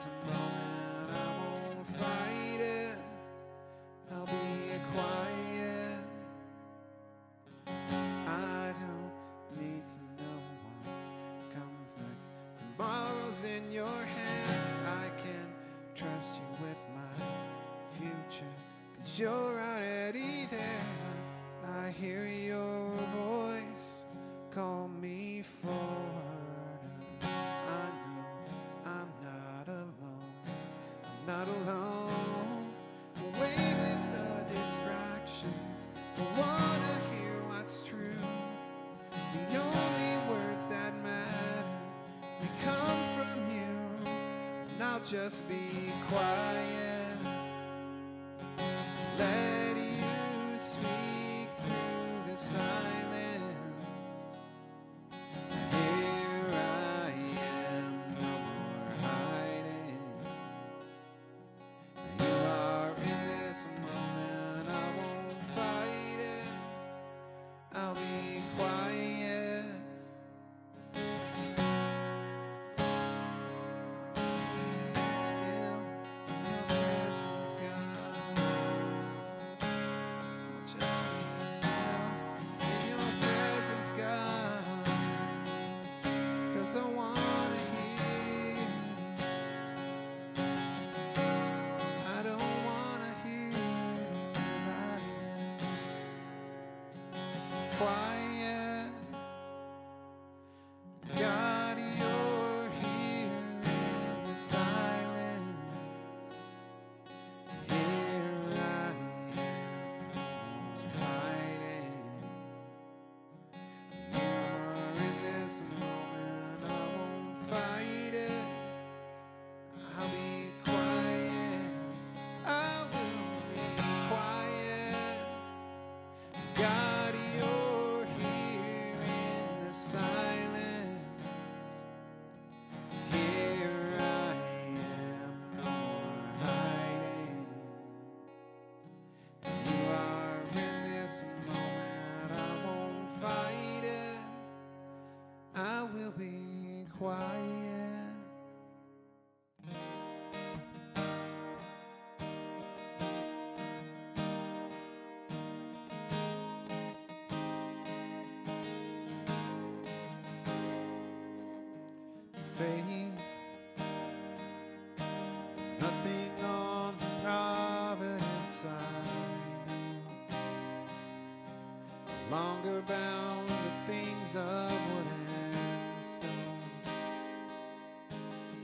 this moment, I won't fight it. I'll be quiet. I don't need to know what comes next. Tomorrow's in your hands. I can trust you with my future, 'cause you're already there. I hear your voice call me forward. I know I'm not alone. I'm not alone. Away with the distractions. I wanna hear what's true. The only words that matter, they come from you. And I'll just be quiet. Let you speak through the silence. Here I am, no more hiding. You are in this moment, I won't fight it. I'll be quiet. Be still in your presence, God. I'll just be still in your presence, God. 'Cause I wanna hear. I don't wanna hear anybody else. Quiet. God, you're here in the silence. Here I am, hiding. You are in this moment, I won't fight it. I'll be quiet. I will be quiet. God, you're here in the silence. Here I am, no more hiding. You are in this moment, I won't fight it. I will be quiet. Faith, there's nothing on the providence side. No longer bound to things of wood and stone.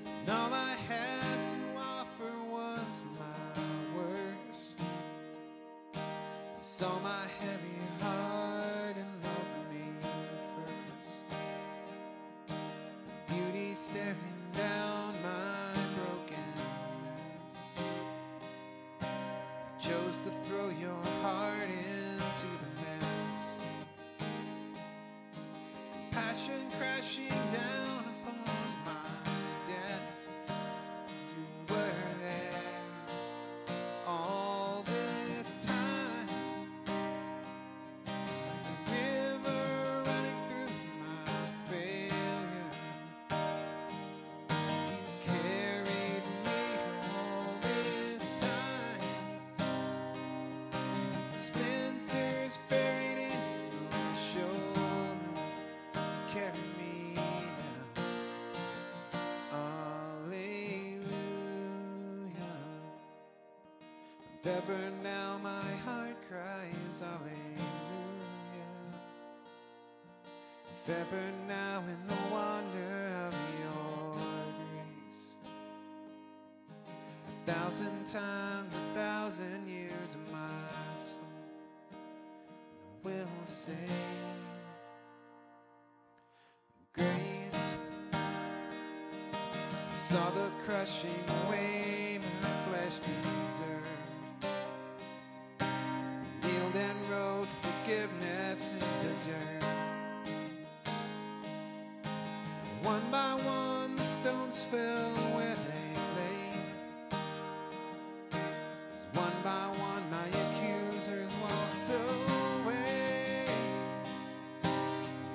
And all I had to offer was my worst. You saw my heavy heart and loved me first. Beauty staring down my brokenness. You chose to throw your heart into the mess. Compassion crashing down upon my debt. You were there all this time. Like a river running through my failure. You carried me all this time. The splinters buried in your shoulder. You carry me down. Hallelujah. If ever now my heart cries hallelujah. If ever now in the wonder of your grace. 1,000 times, 1,000 years of my soul will sing grace. I saw the crushing way my flesh deserved. Kneeled and wrote forgiveness in the dirt. One by one the stones fell where they lay. As one by one my accusers walked away.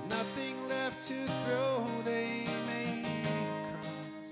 Nothing left to throw, they made a cross.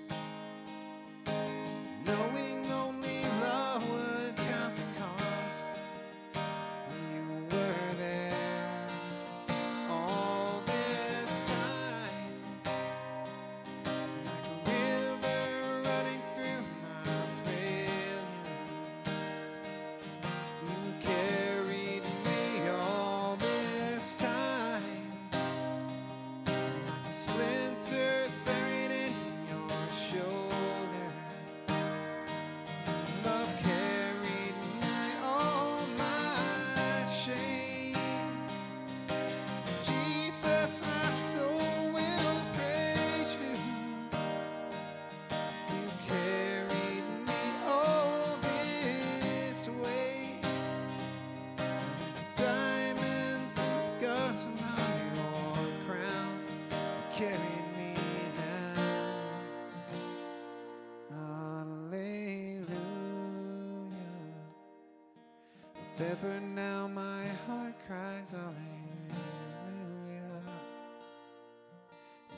If ever now my heart cries hallelujah,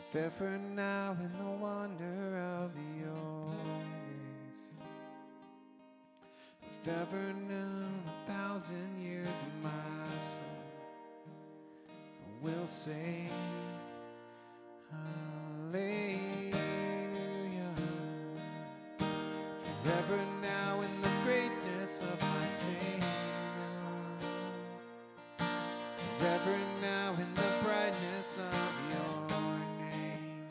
if ever now in the wonder of your grace, if ever now 1,000 years of my soul will say hallelujah. Forever now in the greatness of my Savior, forever now in the brightness of your name.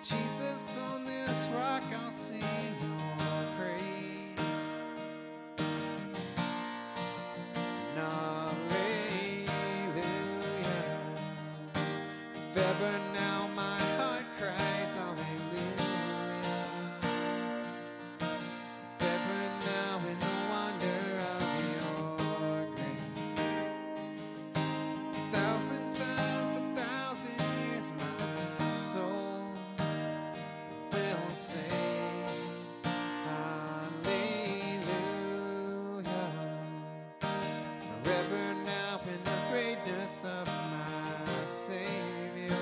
Jesus, on this rock I'll sing your praise. Hallelujah. If ever now my heart cries hallelujah, if ever now in the wonder of your grace, 1,000 times 1,000 years my soul will say hallelujah. Forever now in the greatness of my Savior,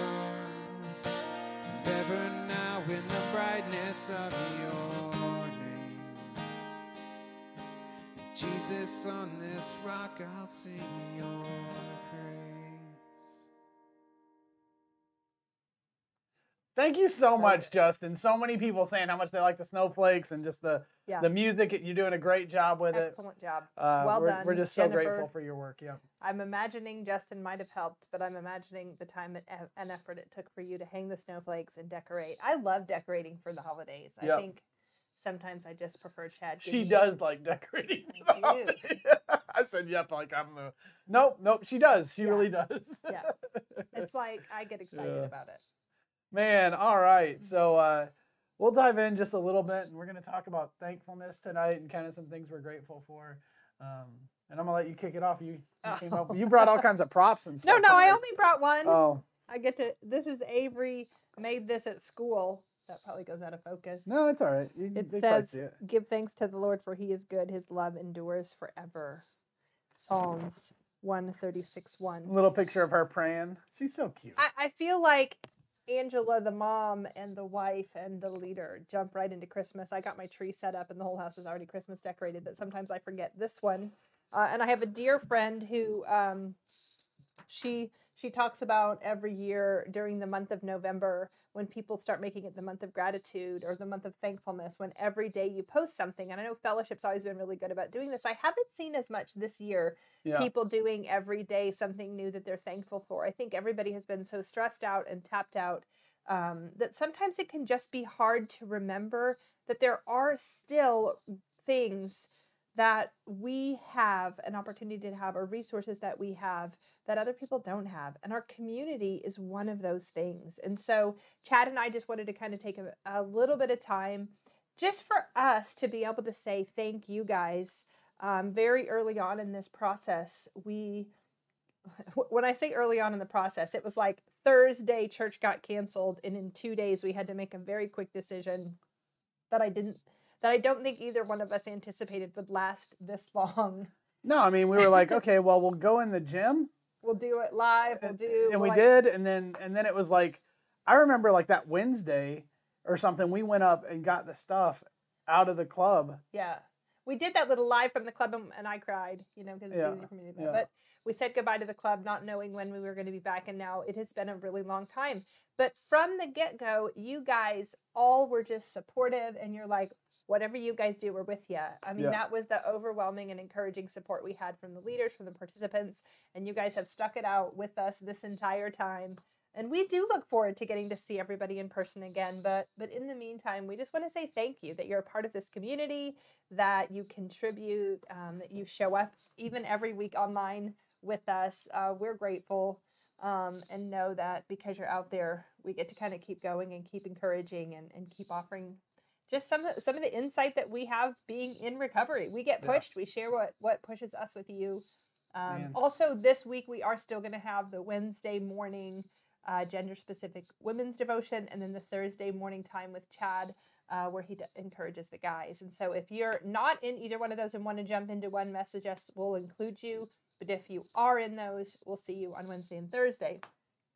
and ever now in the brightness of your name. Jesus, on this rock I'll sing your praise. Thank you so much, Justin. So many people saying how much they like the Snowflakes and just the music. You're doing a great job with it. Excellent job. Well done. We're just so Jennifer. grateful for your work. Yeah. I'm imagining Justin might have helped, but I'm imagining the time and effort it took for you to hang the snowflakes and decorate. I love decorating for the holidays. I think sometimes I just prefer Chad. She does like decorating. I do. I said, yep, like I'm the... Nope, she does. She really does. Yeah. It's like I get excited about it. Man, all right. So we'll dive in just a little bit, and we're going to talk about thankfulness tonight and kind of some things we're grateful for. And I'm going to let you kick it off. You came up, you brought all kinds of props and stuff. No, I only brought one. Oh. I get to... This is Avery made this at school. That probably goes out of focus. No, it's all right. It says, give thanks to the Lord for he is good. His love endures forever. Psalms 136:1. Little picture of her praying. She's so cute. I feel like Angela, the mom and the wife and the leader, jump right into Christmas. I got my tree set up and the whole house is already Christmas decorated, but sometimes I forget this one. And I have a dear friend who she talks about every year during the month of November when people start making it the month of gratitude or the month of thankfulness, when every day you post something. And I know Fellowship's always been really good about doing this. I haven't seen as much this year people doing every day something new that they're thankful for. I think everybody has been so stressed out and tapped out that sometimes it can just be hard to remember that there are still things that we have an opportunity to have, or resources that we have that other people don't have. And our community is one of those things. And so Chad and I just wanted to kind of take a little bit of time just for us to be able to say thank you guys. Very early on in this process, when I say early on in the process, it was like Thursday church got canceled, and in 2 days we had to make a very quick decision that I don't think either one of us anticipated would last this long. No, I mean, we were like, okay, well, we'll go in the gym. We'll do it live. And we did, and then it was like, I remember like that Wednesday or something, we went up and got the stuff out of the club. Yeah. We did that little live from the club, and I cried, because it's easy for me to do that. But we said goodbye to the club, not knowing when we were going to be back, and now it has been a really long time. But from the get-go, you guys all were just supportive, and you're like, whatever you guys do, we're with you. I mean, that was the overwhelming and encouraging support we had from the leaders, from the participants, and you guys have stuck it out with us this entire time. And we do look forward to getting to see everybody in person again. But in the meantime, we just want to say thank you that you're a part of this community, that you contribute, that you show up even every week online with us. We're grateful, and know that because you're out there, we get to kind of keep going and keep encouraging and keep offering just some of the insight that we have being in recovery. We get pushed. We share what pushes us with you. Also, this week, we are still going to have the Wednesday morning gender-specific women's devotion, and then the Thursday morning time with Chad. where he encourages the guys. And so if you're not in either one of those and want to jump into one, message us. We'll include you. But if you are in those, we'll see you on Wednesday and Thursday.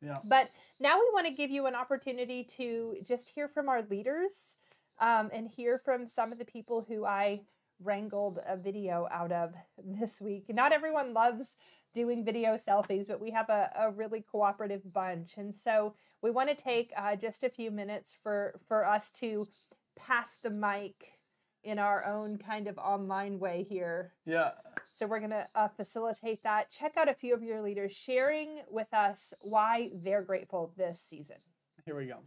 Yeah. But now we want to give you an opportunity to just hear from our leaders and hear from some of the people who I wrangled a video out of this week. Not everyone loves doing video selfies, but we have a really cooperative bunch. And so we want to take just a few minutes for us to pass the mic in our own kind of online way here. Yeah. So we're going to facilitate that. Check out a few of your leaders sharing with us why they're grateful this season. Here we go.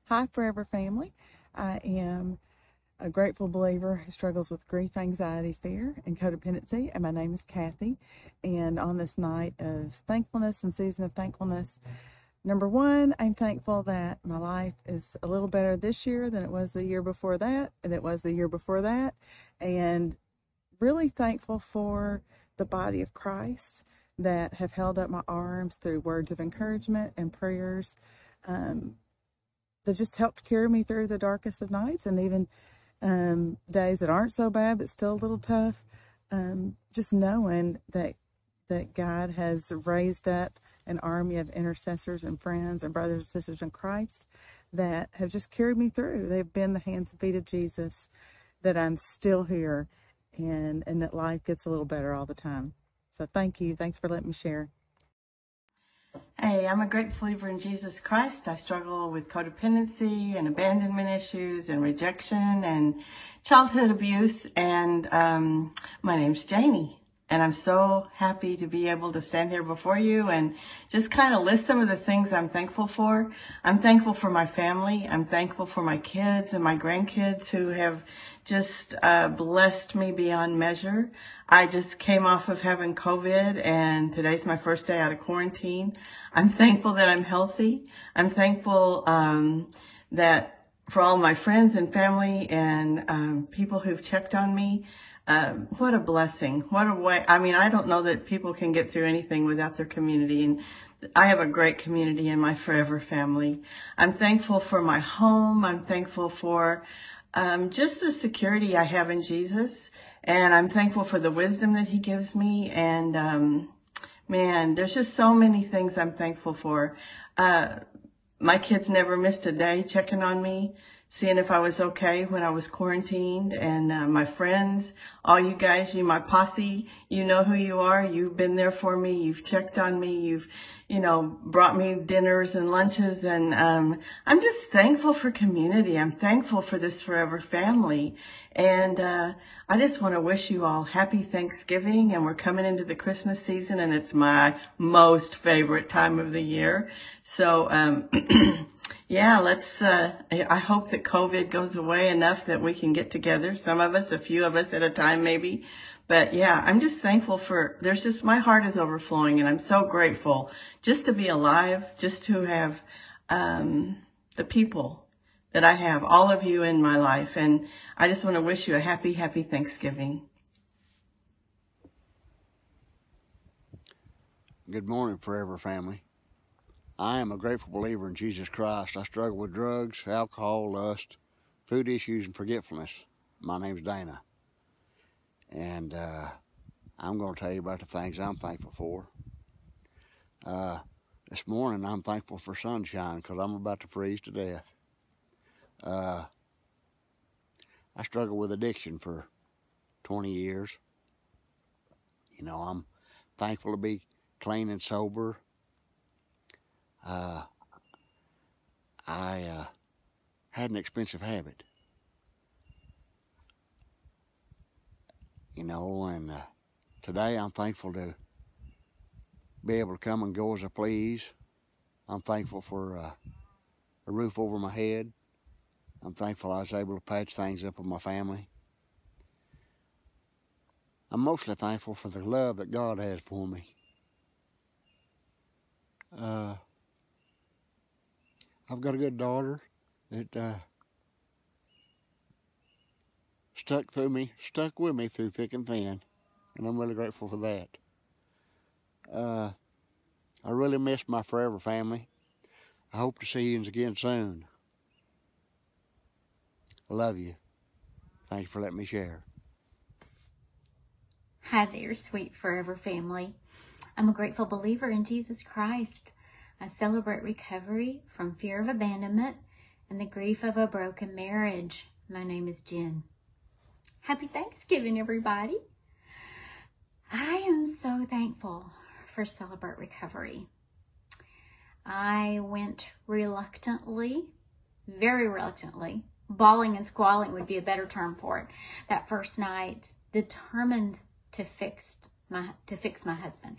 Hi, Forever Family. I am a grateful believer who struggles with grief, anxiety, fear, and codependency, and my name is Kathy. And on this night of thankfulness and season of thankfulness, number one, I'm thankful that my life is a little better this year than it was the year before that, and it was the year before that, and really thankful for the body of Christ that have held up my arms through words of encouragement and prayers that just helped carry me through the darkest of nights, and even days that aren't so bad but still a little tough. Just knowing that God has raised up an army of intercessors and friends and brothers and sisters in Christ that have just carried me through. They've been the hands and feet of Jesus, that I'm still here, and that life gets a little better all the time. So thank you. Thanks for letting me share. Hey, I'm a great believer in Jesus Christ. I struggle with codependency and abandonment issues and rejection and childhood abuse. And my name's Janie. And I'm so happy to be able to stand here before you and just kind of list some of the things I'm thankful for. I'm thankful for my family. I'm thankful for my kids and my grandkids who have just blessed me beyond measure. I just came off of having COVID, and today's my first day out of quarantine. I'm thankful that I'm healthy. I'm thankful that for all my friends and family and people who've checked on me. What a blessing. What a way. I mean, I don't know that people can get through anything without their community. And I have a great community in my Forever Family. I'm thankful for my home. I'm thankful for just the security I have in Jesus. And I'm thankful for the wisdom that he gives me. And man, there's just so many things I'm thankful for. My kids never missed a day checking on me, seeing if I was okay when I was quarantined. And my friends, all you guys, you, my posse, you know who you are. You've been there for me. You've checked on me. You've, brought me dinners and lunches. And I'm just thankful for community. I'm thankful for this Forever Family. And I just want to wish you all happy Thanksgiving. And we're coming into the Christmas season, and it's my most favorite time of the year. So, yeah, I hope that COVID goes away enough that we can get together. Some of us, a few of us at a time, maybe. But yeah, I'm just thankful my heart is overflowing, and I'm so grateful just to be alive, just to have, the people that I have, all of you in my life. And I just want to wish you a happy, happy Thanksgiving. Good morning, Forever Family. I am a grateful believer in Jesus Christ. I struggle with drugs, alcohol, lust, food issues, and forgetfulness. My name's Dana. And I'm going to tell you about the things I'm thankful for. This morning, I'm thankful for sunshine because I'm about to freeze to death. I struggled with addiction for 20 years. I'm thankful to be clean and sober. I had an expensive habit, and today I'm thankful to be able to come and go as I please. I'm thankful for a roof over my head. I'm thankful I was able to patch things up with my family. I'm mostly thankful for the love that God has for me. I've got a good daughter that stuck with me through thick and thin, and I'm really grateful for that. I really miss my Forever Family. I hope to see you again soon. I love you. Thanks for letting me share. Hi there, sweet forever family. I'm a grateful believer in Jesus Christ. I celebrate recovery from fear of abandonment and the grief of a broken marriage. My name is Jen. Happy Thanksgiving, everybody. I am so thankful for Celebrate Recovery. I went reluctantly, very reluctantly, bawling and squalling would be a better term for it, that first night, determined to fix my husband.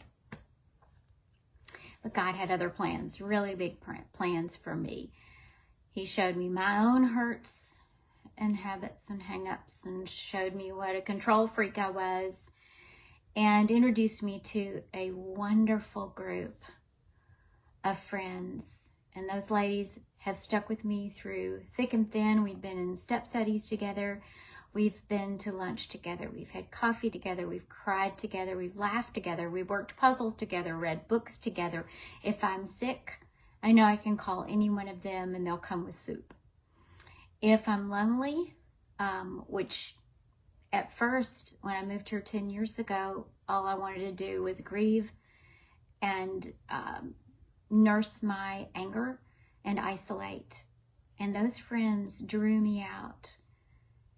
But God had other plans, really big plans for me. He showed me my own hurts and habits and hang-ups, and showed me what a control freak I was, and introduced me to a wonderful group of friends. And those ladies have stuck with me through thick and thin. We've been in step studies together. We've been to lunch together. We've had coffee together. We've cried together. We've laughed together. We've worked puzzles together, read books together. If I'm sick, I know I can call any one of them and they'll come with soup. If I'm lonely, which at first, when I moved here 10 years ago, all I wanted to do was grieve and nurse my anger and isolate. And those friends drew me out.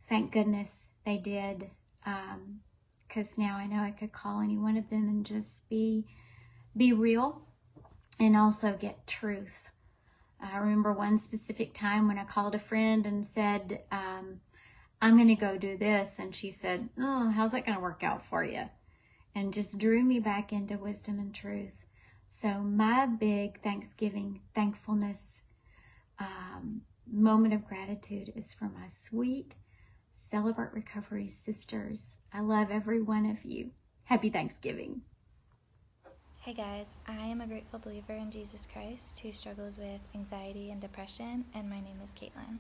Thank goodness they did, because now I know I could call any one of them and just be real and also get truth. I remember one specific time when I called a friend and said, I'm going to go do this. And she said, oh, how's that going to work out for you? And just drew me back into wisdom and truth. So my big Thanksgiving thankfulness moment of gratitude is for my sweet Celebrate Recovery sisters. I love every one of you. Happy Thanksgiving. Hey guys, I am a grateful believer in Jesus Christ who struggles with anxiety and depression, and my name is Caitlin.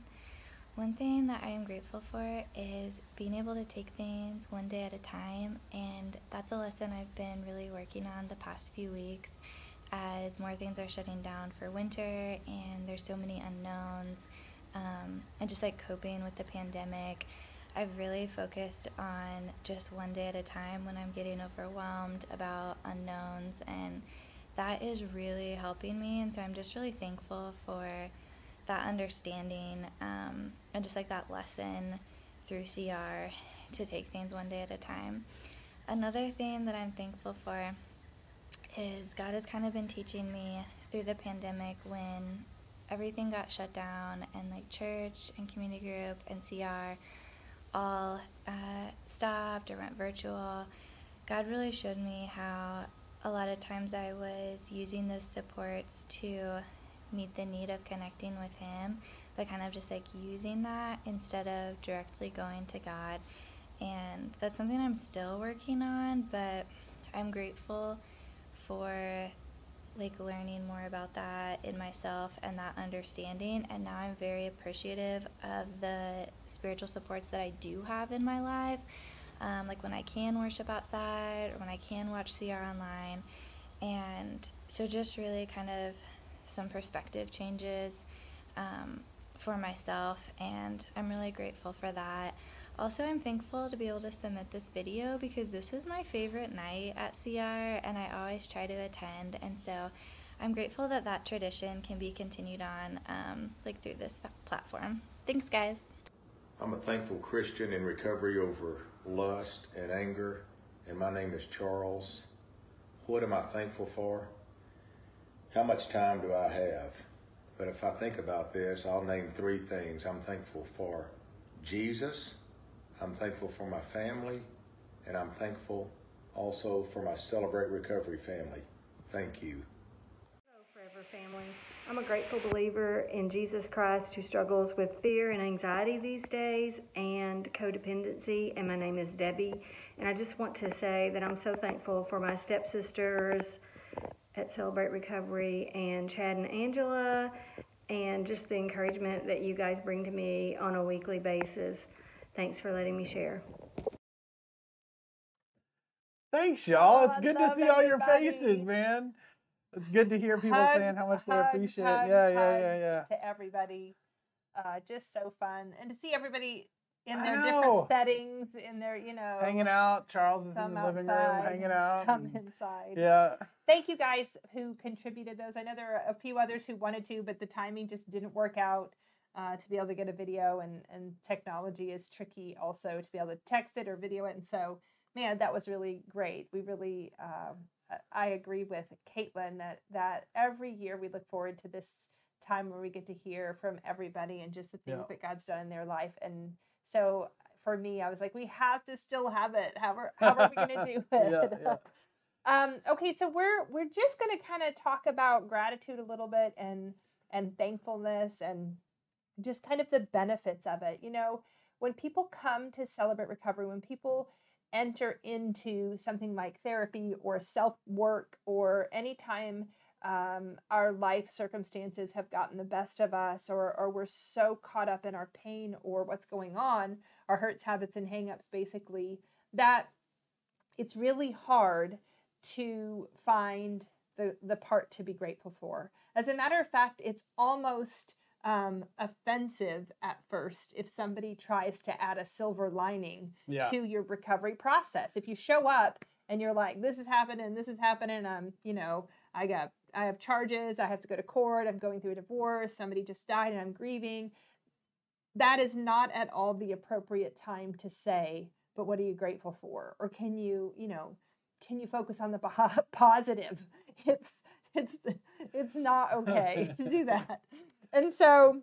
One thing that I am grateful for is being able to take things one day at a time, and that's a lesson I've been really working on the past few weeks as more things are shutting down for winter and there's so many unknowns, and just like coping with the pandemic. I've really focused on just one day at a time when I'm getting overwhelmed about unknowns, and that is really helping me. And so I'm just really thankful for that understanding, and just like that lesson through CR to take things one day at a time. Another thing that I'm thankful for is God has kind of been teaching me through the pandemic when everything got shut down and like church and community group and CR all stopped or went virtual. God really showed me how a lot of times I was using those supports to meet the need of connecting with Him, but kind of just like using that instead of directly going to God. And that's something I'm still working on, but I'm grateful for like learning more about that in myself and that understanding. And now I'm very appreciative of the spiritual supports that I do have in my life, like when I can worship outside or when I can watch CR online. And so just really kind of some perspective changes for myself, and I'm really grateful for that. Also, I'm thankful to be able to submit this video because this is my favorite night at CR and I always try to attend, and so I'm grateful that that tradition can be continued on like through this platform. Thanks guys. I'm a thankful Christian in recovery over lust and anger, and my name is Charles. What am I thankful for? How much time do I have? But if I think about this, I'll name 3 things. I'm thankful for Jesus, I'm thankful for my family, and I'm thankful also for my Celebrate Recovery family. Thank you. Hello, Forever family. I'm a grateful believer in Jesus Christ who struggles with fear and anxiety these days and codependency, and my name is Debbie. And I just want to say that I'm so thankful for my stepsisters at Celebrate Recovery and Chad and Angela, and just the encouragement that you guys bring to me on a weekly basis. Thanks for letting me share. Thanks, y'all. Oh, It's I good to love see all your everybody. faces, man. It's good to hear people saying how much they appreciate it. Hugs, Yeah. to everybody. Just so fun. And to see everybody in I their know. different settings, in their, Hanging out. Charles is in some the living room outside, hanging out. some and- inside. Yeah. Thank you guys who contributed those. I know there are a few others who wanted to, but the timing just didn't work out to be able to get a video, and technology is tricky also to be able to text it or video it. And so, man, that was really great. We really, I agree with Caitlin that every year we look forward to this time where we get to hear from everybody and just the things that God's done in their life. And so for me, I was like, we have to still have it. How are we going to do it? Okay, so we're just going to kind of talk about gratitude a little bit and thankfulness and just kind of the benefits of it. You know, when people come to Celebrate Recovery, when people enter into something like therapy or self-work, or anytime our life circumstances have gotten the best of us, or we're so caught up in our pain or what's going on, our hurts, habits, and hang-ups, basically, that it's really hard to find the part to be grateful for. As a matter of fact, it's almost offensive at first if somebody tries to add a silver lining to your recovery process. If you show up and you're like, this is happening, I have charges, I have to go to court, I'm going through a divorce, somebody just died and I'm grieving. That is not at all the appropriate time to say, but what are you grateful for? Or can you focus on the positive? It's not okay to do that. And so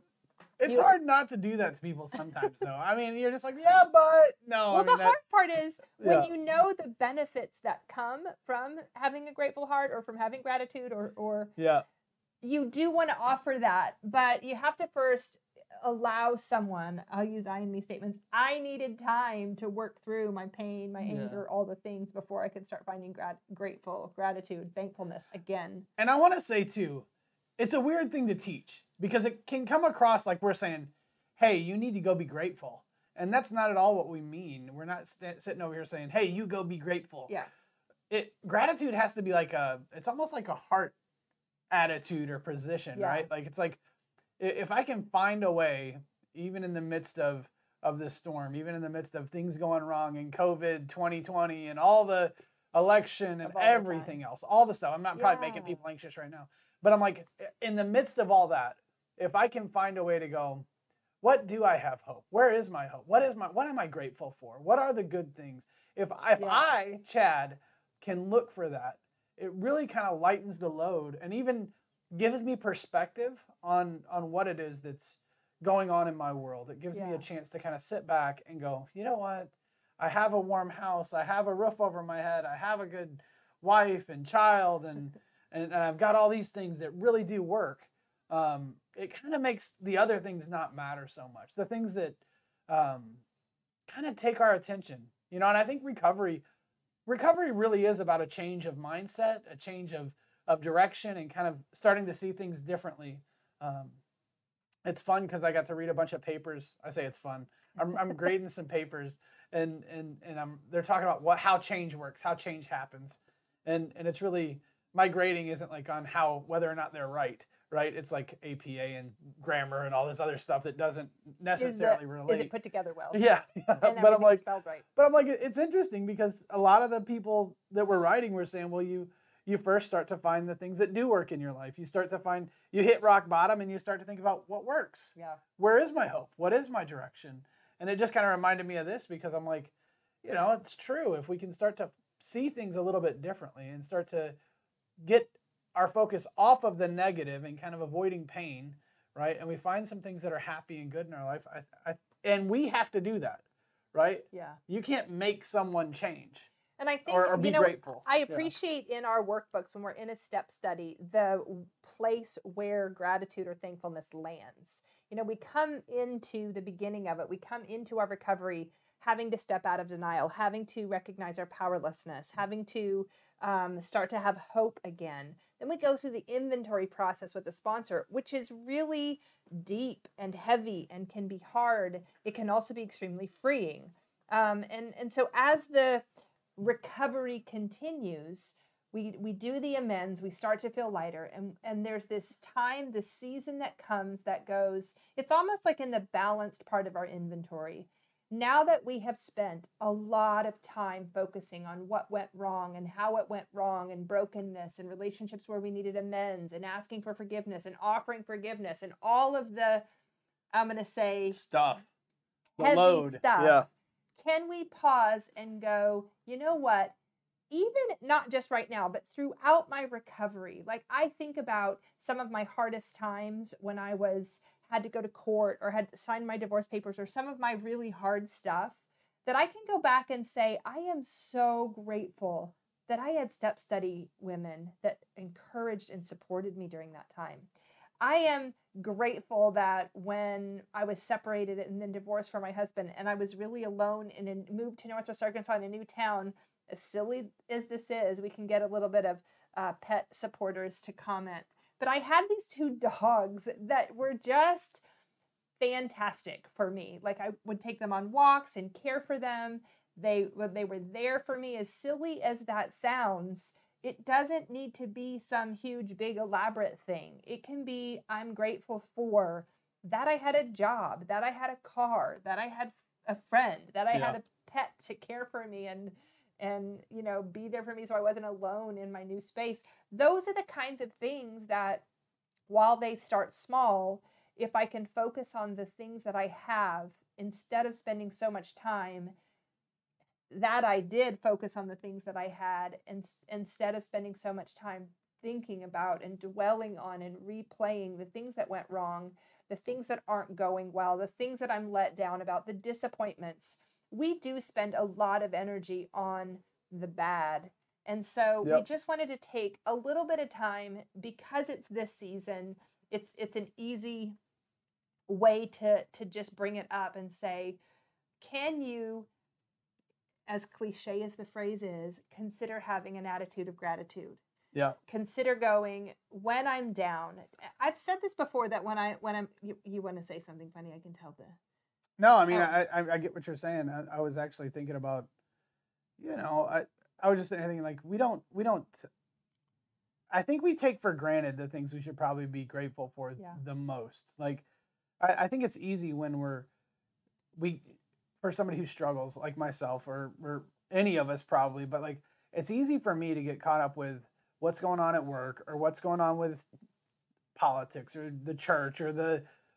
it's hard not to do that to people sometimes, though. I mean, you're just like, yeah, but no. Well, I mean, the hard part is when you know the benefits that come from having a grateful heart or from having gratitude, or you do want to offer that, but you have to first allow someone, I'll use I and me statements, I needed time to work through my pain, my anger, all the things before I could start finding gratitude, thankfulness again. And I want to say, too, it's a weird thing to teach because it can come across like we're saying, hey, you need to go be grateful. And that's not at all what we mean. We're not sitting over here saying, hey, you go be grateful. Yeah. Gratitude has to be like it's almost like a heart attitude or position, right? Like, it's like, if I can find a way, even in the midst of this storm, even in the midst of things going wrong in COVID 2020 and all the election and everything else, all the stuff, I'm not probably making people anxious right now, but I'm like, in the midst of all that, if I can find a way to go, what do I have hope? Where is my hope? What am I grateful for? What are the good things? If I, Chad, can look for that, it really kind of lightens the load and even gives me perspective on what it is that's going on in my world. It gives me a chance to kind of sit back and go, you know what? I have a warm house. I have a roof over my head. I have a good wife and child, and I've got all these things that really do work. It kind of makes the other things not matter so much. The things that kind of take our attention, you know. And I think recovery really is about a change of mindset, a change of direction, and kind of starting to see things differently. It's fun because I got to read a bunch of papers. I say it's fun. I'm grading some papers, and they're talking about how change works, how change happens, and it's really, my grading isn't like on whether or not they're right. It's like APA and grammar and all this other stuff that doesn't necessarily relate. Is it put together well? Yeah. And but I'm like, spelled right. But I'm like, it's interesting because a lot of the people that were writing were saying, well, you first start to find the things that do work in your life. You hit rock bottom and you start to think about what works. Yeah. Where is my hope? What is my direction? And it just kind of reminded me of this because I'm like, you know, it's true. If we can start to see things a little bit differently and start to get our focus off of the negative and kind of avoiding pain, right? And we find some things that are happy and good in our life. And we have to do that, right? Yeah. You can't make someone change. And I think, or be grateful. I appreciate in our workbooks when we're in a step study, the place where gratitude or thankfulness lands. You know, we come into the beginning of it, we come into our recovery having to step out of denial, having to recognize our powerlessness, having to start to have hope again. Then we go through the inventory process with the sponsor, which is really deep and heavy and can be hard. It can also be extremely freeing. And so as the recovery continues, we do the amends, we start to feel lighter, and there's this time, this season that comes that goes, it's almost like in the balanced part of our inventory. Now that we have spent a lot of time focusing on what went wrong and how it went wrong and brokenness and relationships where we needed amends and asking for forgiveness and offering forgiveness and all of the, I'm going to say, stuff, the heavy load. stuff. Yeah. Can we pause and go, you know what? Even not just right now, but throughout my recovery, like I think about some of my hardest times when I had to go to court or had to sign my divorce papers or some of my really hard stuff, that I can go back and say, I am so grateful that I had step study women that encouraged and supported me during that time. I am grateful that when I was separated and then divorced from my husband and I was really alone and moved to Northwest Arkansas in a new town, as silly as this is, we can get a little bit of pet supporters to comment. But I had these 2 dogs that were just fantastic for me. Like I would take them on walks and care for them. They were there for me. As silly as that sounds, it doesn't need to be some huge, big, elaborate thing. It can be, I'm grateful for that I had a job, that I had a car, that I had a friend, that I had a pet to care for me and you know, be there for me so I wasn't alone in my new space. Those are the kinds of things that, while they start small, if I can focus on the things that I have instead of spending so much time, that I did focus on the things that I had and instead of spending so much time thinking about and dwelling on and replaying the things that went wrong, the things that aren't going well, the things that I'm let down about, the disappointments. We do spend a lot of energy on the bad. And so we just wanted to take a little bit of time because it's this season. It's an easy way to just bring it up and say, can you, as cliche as the phrase is, consider having an attitude of gratitude? Yeah. Consider going, when I'm down. I've said this before that when I'm, you want to say something funny, I can tell the. No, I mean, I get what you're saying. I was actually thinking about, you know, I was just thinking like, we don't, I think we take for granted the things we should probably be grateful for the most. Like, I think it's easy when for somebody who struggles like myself or any of us probably, but like, it's easy for me to get caught up with what's going on at work or what's going on with politics or the church or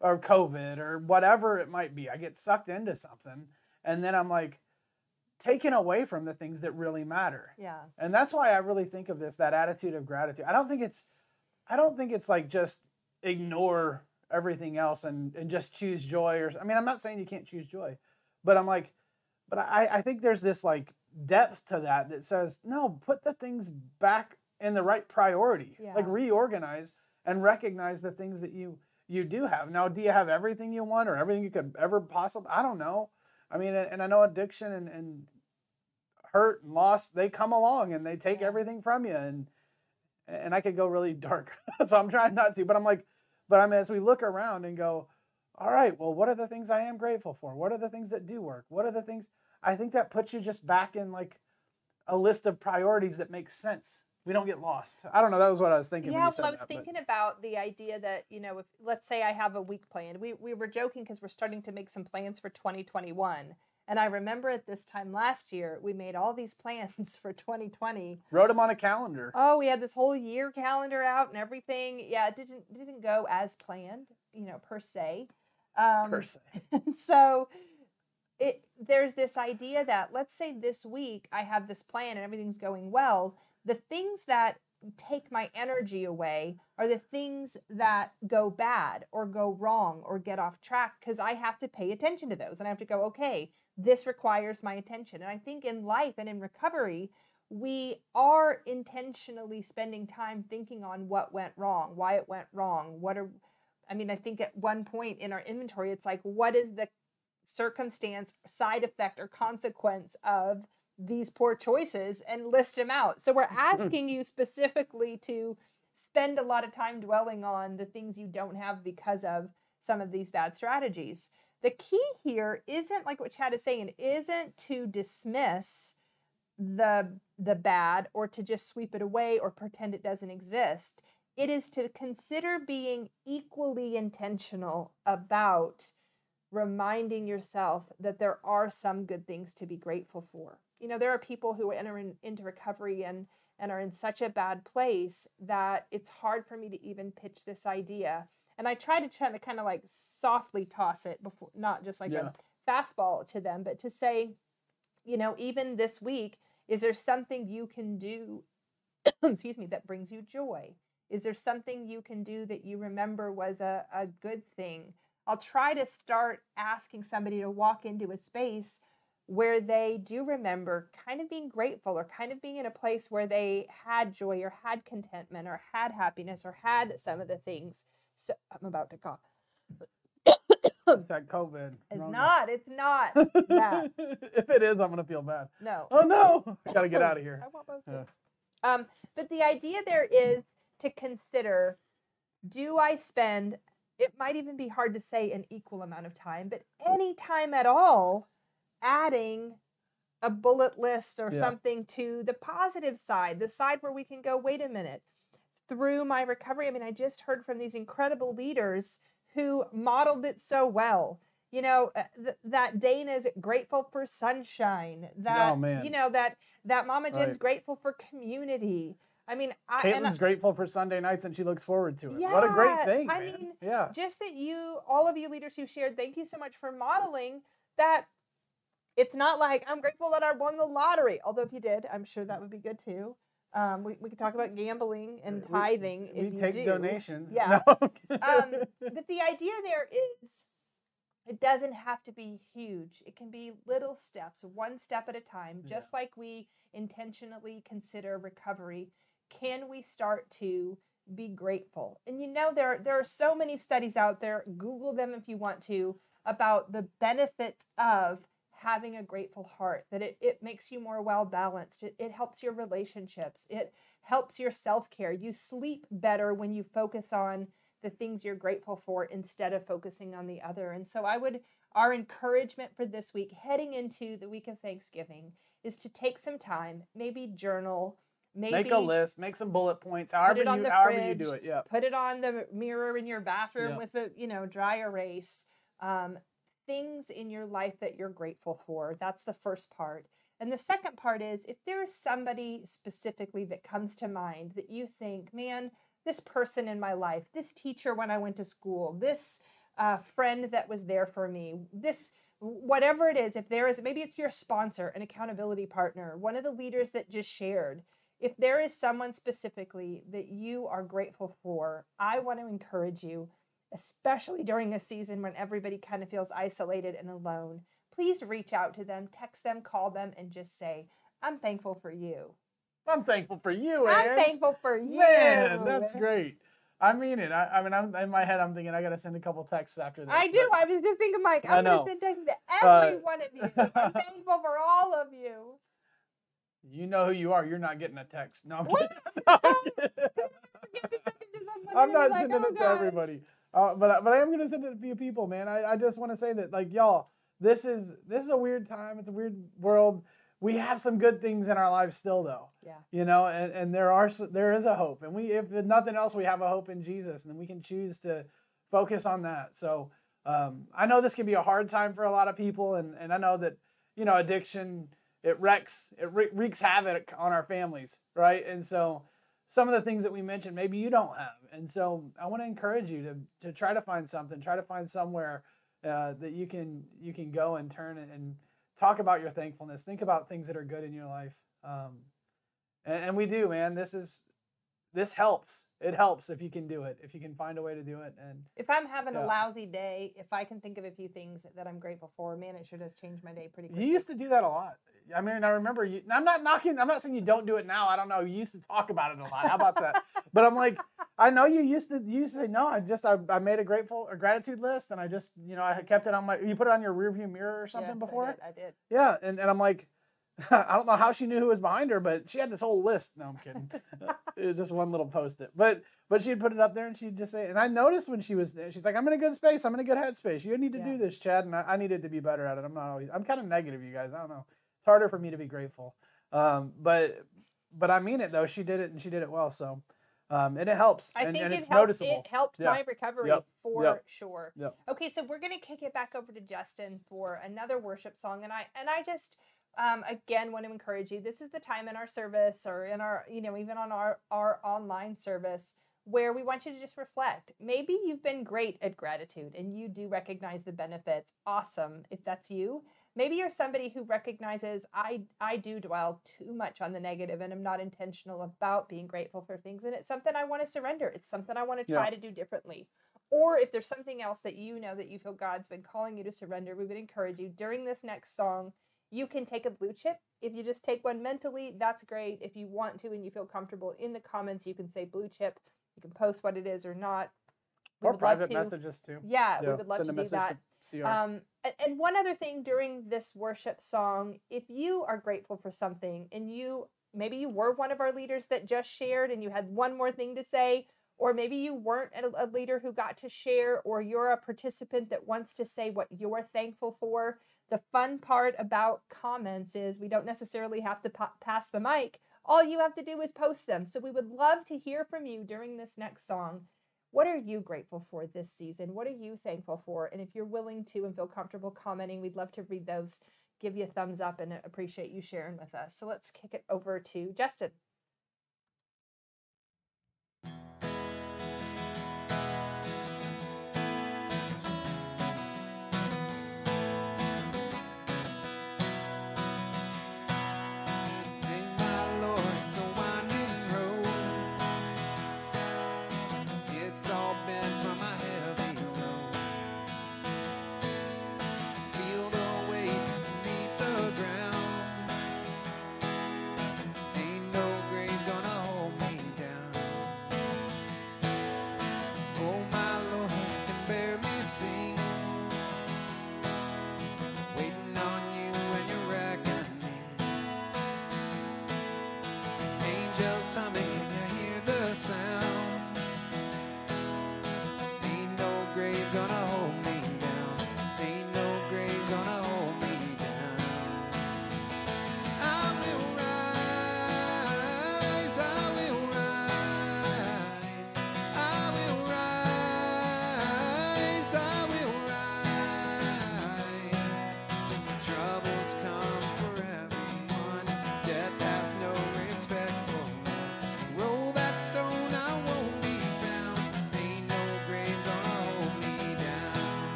COVID or whatever it might be. I get sucked into something and then I'm like taken away from the things that really matter. Yeah. And that's why I really think of that attitude of gratitude. I don't think it's like just ignore everything else and just choose joy I mean, I'm not saying you can't choose joy, but I think there's this like depth to that says, no, put the things back in the right priority, like reorganize and recognize the things that you do have. Now, do you have everything you want or everything you could ever possibly? I don't know. I mean, and I know addiction and hurt and loss, they come along and they take everything from you. And I could go really dark. So I'm trying not to, but I mean, as we look around and go, all right, well, what are the things I am grateful for? What are the things that do work? What are the things? I think that puts you just back in like a list of priorities that makes sense. We don't get lost. I don't know. That was what I was thinking. Yeah, when you said well, I was thinking about the idea that, you know, if let's say I have a week planned, we were joking because we're starting to make some plans for 2021. And I remember at this time last year, we made all these plans for 2020. Wrote them on a calendar. Oh, we had this whole year calendar out and everything. Yeah, it didn't go as planned, you know, per se. So there's this idea that, let's say this week I have this plan and everything's going well. The things that take my energy away are the things that go bad or go wrong or get off track because I have to pay attention to those. And I have to go, okay, this requires my attention. And I think in life and in recovery, we are intentionally spending time thinking on what went wrong, why it went wrong. I think at one point in our inventory, it's like, what is the circumstance, side effect, or consequence of these poor choices, and list them out. So we're asking you specifically to spend a lot of time dwelling on the things you don't have because of some of these bad strategies. The key here isn't, like what Chad is saying, isn't to dismiss the bad or to just sweep it away or pretend it doesn't exist. It is to consider being equally intentional about reminding yourself that there are some good things to be grateful for. You know, there are people who enter into recovery and are in such a bad place that it's hard for me to even pitch this idea. And I try to kind of like softly toss it before, not just like a fastball to them, but to say, you know, even this week, is there something you can do, excuse me, that brings you joy? Is there something you can do that you remember was a good thing? I'll try to start asking somebody to walk into a space where they do remember kind of being grateful or kind of being in a place where they had joy or had contentment or had happiness or had some of the things. So I'm about to cough. It's that COVID. It's not that. If it is, I'm going to feel bad. No. Oh, no. I got to get out of here. I want both things. But the idea there is to consider, do I spend, it might even be hard to say an equal amount of time, but any time at all, adding a bullet list or something to the positive side, the side where we can go, wait a minute, through my recovery. I mean, I just heard from these incredible leaders who modeled it so well. You know, that Dana's grateful for sunshine. That, you know, that Mama Jen's grateful for community. I mean, Caitlin's grateful for Sunday nights and she looks forward to it. What a great thing, I mean, just that all of you leaders who shared, thank you so much for modeling that. It's not like I'm grateful that I won the lottery. Although if you did, I'm sure that would be good too. We could talk about gambling and tithing if you take donations. Yeah. No. But the idea there is it doesn't have to be huge. It can be little steps, one step at a time, just like we intentionally consider recovery. Can we start to be grateful? And you know, there are so many studies out there, Google them if you want to, about the benefits of having a grateful heart, that it makes you more well-balanced. It helps your relationships. It helps your self-care. You sleep better when you focus on the things you're grateful for instead of focusing on the other. And so our encouragement for this week, heading into the week of Thanksgiving, is to take some time, maybe journal, maybe make a list, make some bullet points, however you do it. Yeah. Put it on the mirror in your bathroom with a, dry erase. Things in your life that you're grateful for. That's the first part. And the second part is, if there's somebody specifically that comes to mind that you think, man, this person in my life, this teacher when I went to school, this friend that was there for me, this, whatever it is, if there is, maybe it's your sponsor, an accountability partner, one of the leaders that just shared, if there is someone specifically that you are grateful for, I want to encourage you, especially during a season when everybody kind of feels isolated and alone, please reach out to them, text them, call them, and just say, I'm thankful for you. I'm thankful for you, Ange. I'm thankful for you. Man, that's great. I mean it. I mean, I'm in my head, I'm thinking I got to send a couple texts after this. I do. I was just thinking, like, I'm going to send texts to every one of you. I'm thankful for all of you. You know who you are. You're not getting a text. No, I'm kidding. I'm not sending it to everybody. But I am going to send it to a few people, man. I just want to say that, like, y'all, this is a weird time. It's a weird world. We have some good things in our lives still, though. Yeah. You know, and there is a hope. And if nothing else, we have a hope in Jesus, and we can choose to focus on that. So I know this can be a hard time for a lot of people, and I know that, addiction, it wreaks havoc on our families, right? And so some of the things that we mentioned, maybe you don't have. And so I want to encourage you to try to find something, try to find somewhere that you can go and turn and talk about your thankfulness. Think about things that are good in your life. And we do, man. This helps. It helps if you can do it, if you can find a way to do it. And if I'm having a lousy day, if I can think of a few things that I'm grateful for, man, it sure does change my day pretty quickly. You used to do that a lot. I mean, I remember you. I'm not saying you don't do it now. I don't know. You used to talk about it a lot. How about that? But I'm like, I know you used to say, no, I made a gratitude list, and I just, I kept it on you put it on your rearview mirror or something before? I did. Yeah. And I'm like, I don't know how she knew who was behind her, but she had this whole list. No, I'm kidding. It was just one little Post-it. But she'd put it up there and she'd just say, and I noticed when she was there, she's like, I'm in a good space. I'm in a good headspace. You need to do this, Chad. And I needed to be better at it. I'm kind of negative, you guys. I don't know. It's harder for me to be grateful. But I mean it though. She did it and she did it well. So, and it helps. I think it's helped. noticeable. It helped Yeah. my recovery Yep. for Yep. sure. Yep. Okay, so we're gonna kick it back over to Justin for another worship song, and I just again want to encourage you. This is the time in our service, or in our even on our online service, where we want you to just reflect. Maybe you've been great at gratitude and you do recognize the benefits. Awesome, if that's you. Maybe you're somebody who recognizes I do dwell too much on the negative and I'm not intentional about being grateful for things, and it's something I want to surrender. It's something I want to try to do differently. Or if there's something else that you know that you feel God's been calling you to surrender, we would encourage you during this next song, you can take a blue chip. If you just take one mentally, that's great. If you want to and you feel comfortable, in the comments you can say blue chip. You can post what it is or not. Or private messages too. Yeah, we would love Send to a do message that. to CR. And one other thing during this worship song, if you are grateful for something and maybe you were one of our leaders that just shared and you had one more thing to say, or maybe you weren't a leader who got to share, or you're a participant that wants to say what you're thankful for. The fun part about comments is we don't necessarily have to pass the mic. All you have to do is post them. So we would love to hear from you during this next song. What are you grateful for this season? What are you thankful for? And if you're willing to and feel comfortable commenting, we'd love to read those, give you a thumbs up, and appreciate you sharing with us. So let's kick it over to Justin.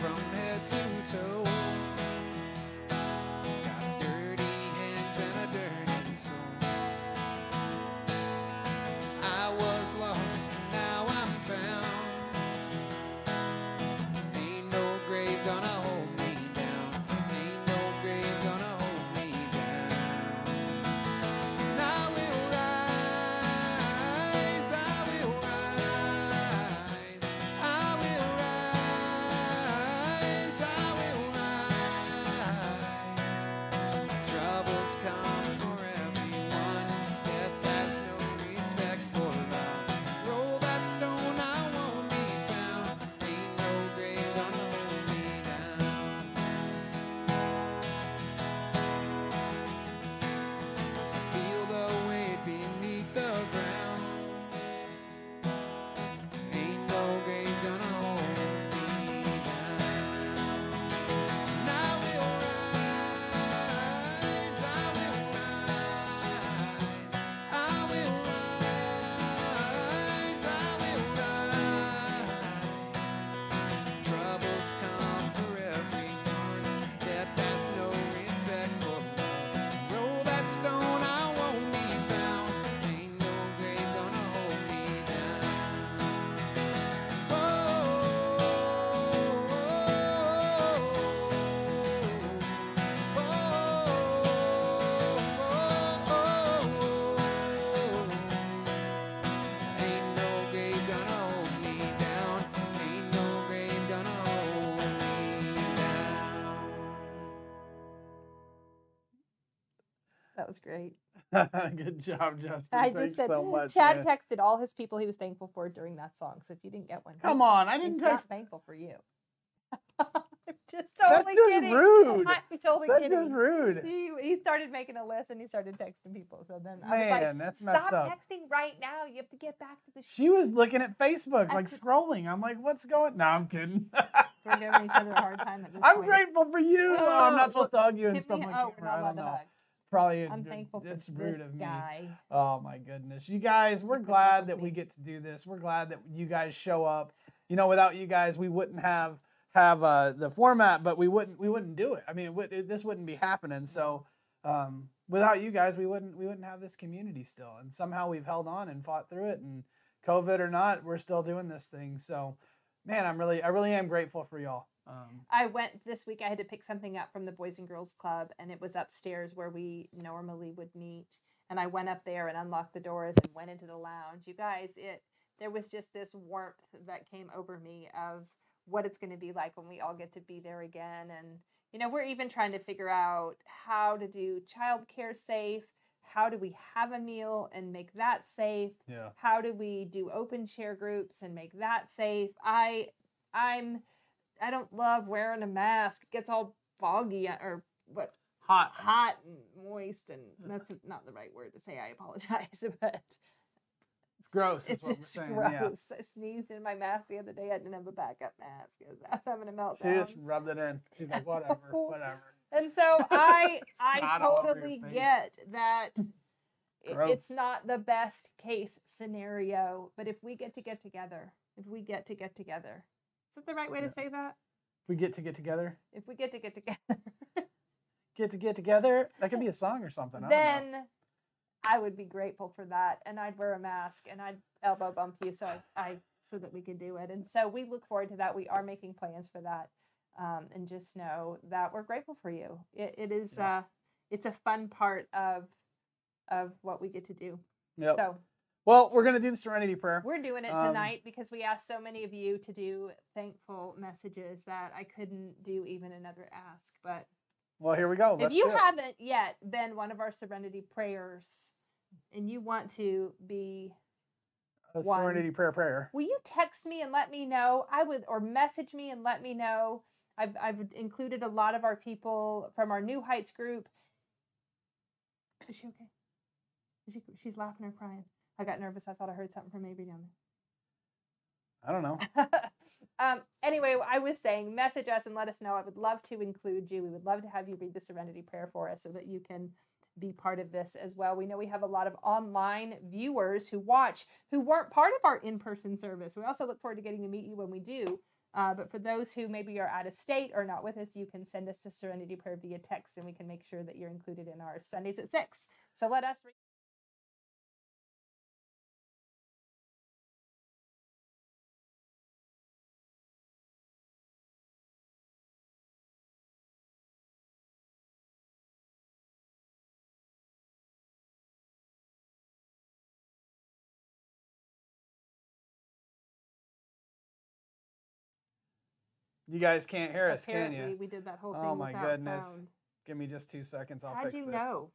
From head to toe, got dirty hands and a dirty soul. I was lost, now I'm found. Ain't no grave gonna hold me down. Ain't no grave gonna hold me down. And I will rise, I will rise, I will rise, I will rise. Troubles come for everyone, yet there's no respect for love. Roll that stone, I won't be found. Ain't no grave gonna hold me down. Feel the weight beneath the ground. Ain't no grave gonna hold me down. And I will rise, I will rise, I will rise, I will rise. Troubles come for everyone, yet there's no respect for love. Roll that stone, I won't be found. Ain't no grave gonna hold me down. Ain't no grave gonna hold me down. Ain't no grave gonna hold me down. That was great. Good job, Justin. I Thanks just said, so much. Chad man. texted all his people he was thankful for during that song. So if you didn't get one, Come on, I didn't he's text. not thankful for you. I'm just totally just kidding. rude. I'm totally That's kidding. just rude. He started making a list and he started texting people. So then I was Man, like, that's messed stop up. texting right now. You have to get back to the She was looking at Facebook, like scrolling. I'm like, what's going? No, I'm kidding. We're giving each other a hard time at this I'm point. grateful for you. Oh, I'm not supposed to hug you and Give stuff me- like oh, that. we're not I allowed don't to know. hug. Probably I'm thankful for it's this rude of me. guy. Oh my goodness. You guys, we're glad that we get to do this. We're glad that you guys show up. You know, without you guys, we wouldn't have the format, but we wouldn't do it. I mean, this wouldn't be happening. So without you guys, we wouldn't have this community still. And somehow we've held on and fought through it. And COVID or not, we're still doing this thing. So, man, I really am grateful for y'all. I went this week. I had to pick something up from the Boys and Girls Club, and it was upstairs where we normally would meet. And I went up there and unlocked the doors and went into the lounge. You guys, there was just this warmth that came over me of what it's going to be like when we all get to be there again. And we're even trying to figure out how to do childcare safe. How do we have a meal and make that safe? Yeah. How do we do open share groups and make that safe? I don't love wearing a mask. It gets all foggy or what? Hot and moist, and that's not the right word to say. I apologize, but it's gross. It's what just we're saying. gross. Yeah. I sneezed in my mask the other day. I didn't have a backup mask. I was having a meltdown. She just rubbed it in. She's like, whatever. And so I not all over your totally face. get that Gross. it's not the best case scenario, but if we get together, is that the right way to say that? If we get together. If we get together. Get together. That could be a song or something. I don't know. Then I would be grateful for that, and I'd wear a mask and I'd elbow bump you so that we could do it. And so we look forward to that. We are making plans for that, and just know that we're grateful for you. It is it's a fun part of what we get to do. Yep. So well, we're gonna do the Serenity Prayer. we're doing it tonight because we asked so many of you to do thankful messages that I couldn't do even another ask, but. Well, here we go. If you haven't yet been one of our Serenity Prayers and you want to be a Serenity Prayer, will you text me and let me know? Or message me and let me know. I've included a lot of our people from our New Heights group. Is she okay? She's laughing or crying? I got nervous. I thought I heard something from Avery down there. I don't know. Anyway, I was saying, message us and let us know. I would love to include you. We would love to have you read the Serenity Prayer for us so that you can be part of this as well. We know we have a lot of online viewers who watch who weren't part of our in-person service. We also look forward to getting to meet you when we do. But for those who maybe are out of state or not with us, you can send us a Serenity Prayer via text and we can make sure that you're included in our Sundays at 6. So let us read. You guys can't hear us, Apparently, can you? we did that whole thing Oh my without goodness. sound. Give me just 2 seconds. I'll How'd fix you this. know?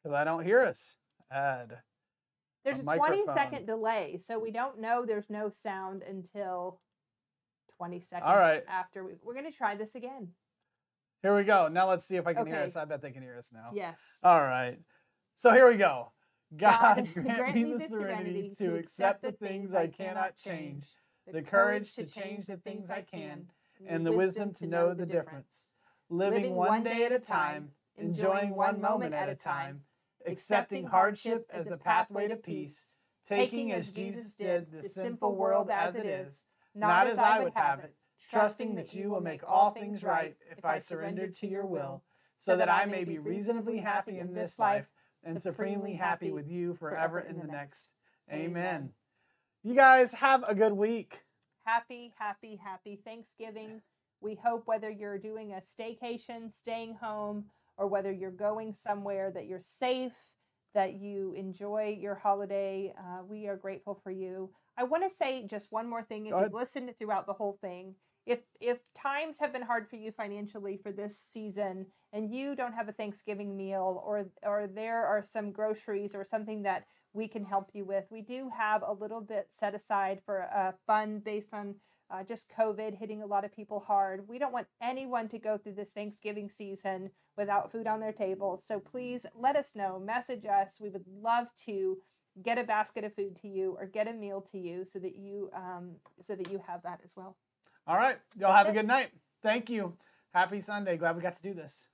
Because I don't hear us. Add. There's a microphone. 20-second delay, so we don't know there's no sound until 20 seconds All right. after we're going to try this again. Here we go. Now let's see if I can hear Okay. us. I bet they can hear us now. Yes. All right. So here we go. God, God, grant me the serenity to accept the things I cannot change, the courage to change the things I can, and the wisdom to know the difference. Living one day at a time, enjoying one moment at a time, accepting hardship as a pathway to peace, taking as Jesus did the sinful world as it is, not as I would have it, trusting that you will make all things right if I surrender to your will, so that I may be reasonably happy in this life and supremely happy with you forever in the next. Amen. You guys have a good week. Happy, happy, happy Thanksgiving. We hope whether you're doing a staycation, staying home, or whether you're going somewhere that you're safe, that you enjoy your holiday. We are grateful for you. I want to say just one more thing. If you've listened throughout the whole thing, if times have been hard for you financially for this season and you don't have a Thanksgiving meal or there are some groceries or something that we can help you with. We do have a little bit set aside for a fund based on just COVID hitting a lot of people hard. We don't want anyone to go through this Thanksgiving season without food on their table. So please let us know, message us. We would love to get a basket of food to you or get a meal to you so that you have that as well. All right. Y'all have a good night. Thank you. Happy Sunday. Glad we got to do this.